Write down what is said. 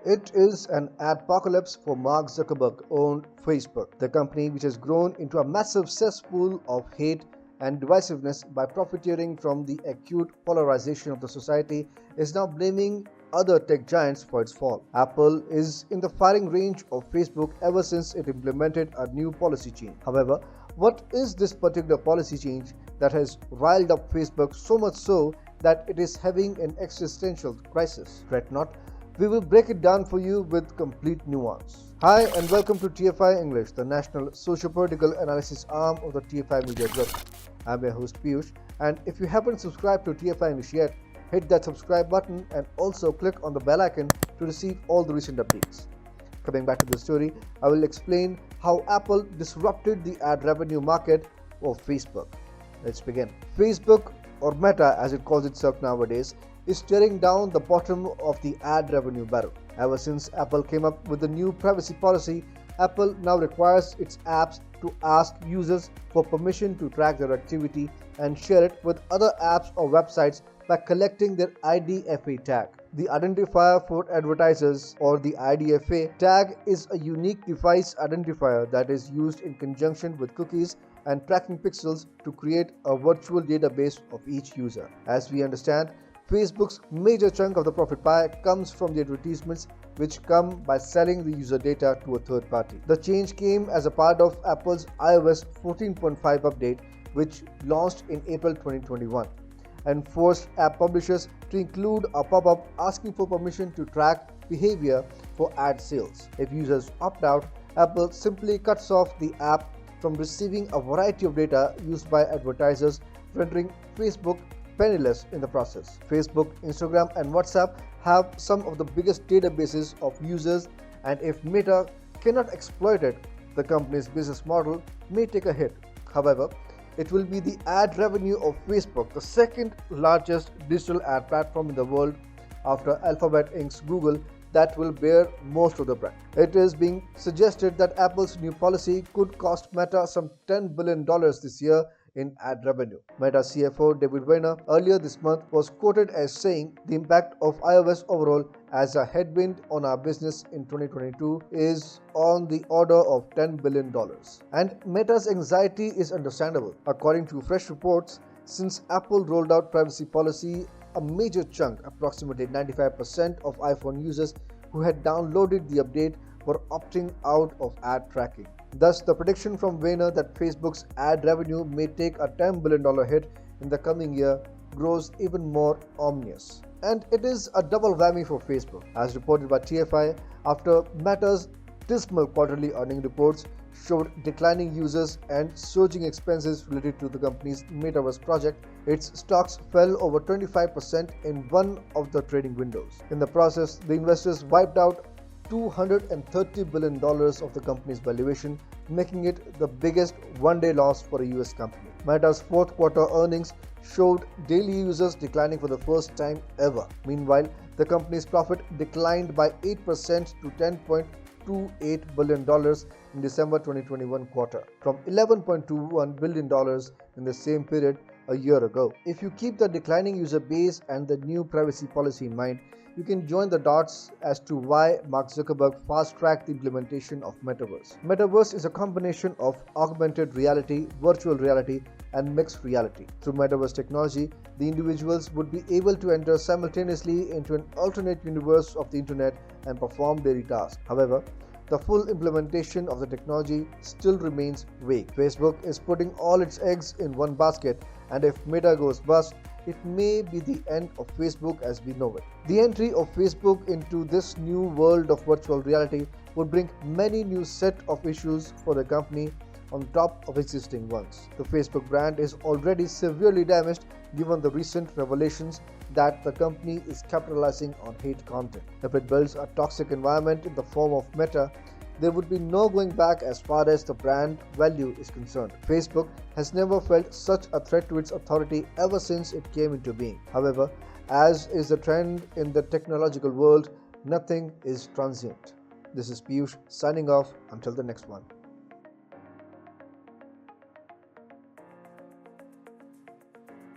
It is an apocalypse for Mark Zuckerberg-owned Facebook. The company, which has grown into a massive cesspool of hate and divisiveness by profiteering from the acute polarization of the society, is now blaming other tech giants for its fall. Apple is in the firing range of Facebook ever since it implemented a new policy change. However, what is this particular policy change that has riled up Facebook so much so that it is having an existential crisis? Fret not, we will break it down for you with complete nuance. Hi and welcome to TFI English, the national socio-political analysis arm of the TFI Media Group. I'm your host Piyush, and if you haven't subscribed to TFI English yet, hit that subscribe button and also click on the bell icon to receive all the recent updates. Coming back to the story, I will explain how Apple disrupted the ad revenue market of Facebook. Let's begin. Facebook, or Meta as it calls itself nowadays, is tearing down the bottom of the ad revenue barrel. Ever since Apple came up with the new privacy policy, Apple now requires its apps to ask users for permission to track their activity and share it with other apps or websites by collecting their IDFA tag. The identifier for advertisers, or the IDFA tag, is a unique device identifier that is used in conjunction with cookies and tracking pixels to create a virtual database of each user. As we understand, Facebook's major chunk of the profit pie comes from the advertisements, which come by selling the user data to a third party. The change came as a part of Apple's iOS 14.5 update, which launched in April 2021 and forced app publishers to include a pop-up asking for permission to track behavior for ad sales. If users opt out, Apple simply cuts off the app from receiving a variety of data used by advertisers, rendering Facebook penniless in the process. Facebook, Instagram, and WhatsApp have some of the biggest databases of users, and if Meta cannot exploit it, the company's business model may take a hit. However, it will be the ad revenue of Facebook, the second largest digital ad platform in the world after Alphabet Inc.'s Google, that will bear most of the brunt. It is being suggested that Apple's new policy could cost Meta some $10 billion this year in ad revenue. Meta CFO David Vayner earlier this month was quoted as saying the impact of iOS overall as a headwind on our business in 2022 is on the order of $10 billion. And Meta's anxiety is understandable. According to fresh reports, since Apple rolled out privacy policy, a major chunk, approximately 95% of iPhone users who had downloaded the update, were opting out of ad tracking. Thus, the prediction from Vayner that Facebook's ad revenue may take a $10 billion hit in the coming year grows even more ominous. And it is a double whammy for Facebook. As reported by TFI, after Meta's dismal quarterly earnings reports showed declining users and surging expenses related to the company's Metaverse project, its stocks fell over 25% in one of the trading windows. In the process, the investors wiped out $230 billion of the company's valuation, making it the biggest one-day loss for a US company. Meta's fourth quarter earnings showed daily users declining for the first time ever. Meanwhile, the company's profit declined by 8% to $10.28 billion in December 2021 quarter, from $11.21 billion in the same period a year ago. If you keep the declining user base and the new privacy policy in mind, you can join the dots as to why Mark Zuckerberg fast-tracked the implementation of Metaverse. Metaverse is a combination of augmented reality, virtual reality, and mixed reality. Through Metaverse technology, the individuals would be able to enter simultaneously into an alternate universe of the internet and perform daily tasks. However, the full implementation of the technology still remains vague. Facebook is putting all its eggs in one basket, and if Meta goes bust, it may be the end of Facebook as we know it. The entry of Facebook into this new world of virtual reality would bring many new set of issues for the company on top of existing ones. The Facebook brand is already severely damaged given the recent revelations that the company is capitalizing on hate content. If it builds a toxic environment in the form of Meta, there would be no going back as far as the brand value is concerned. Facebook has never felt such a threat to its authority ever since it came into being. However, as is the trend in the technological world, nothing is transient. This is Piyush signing off until the next one.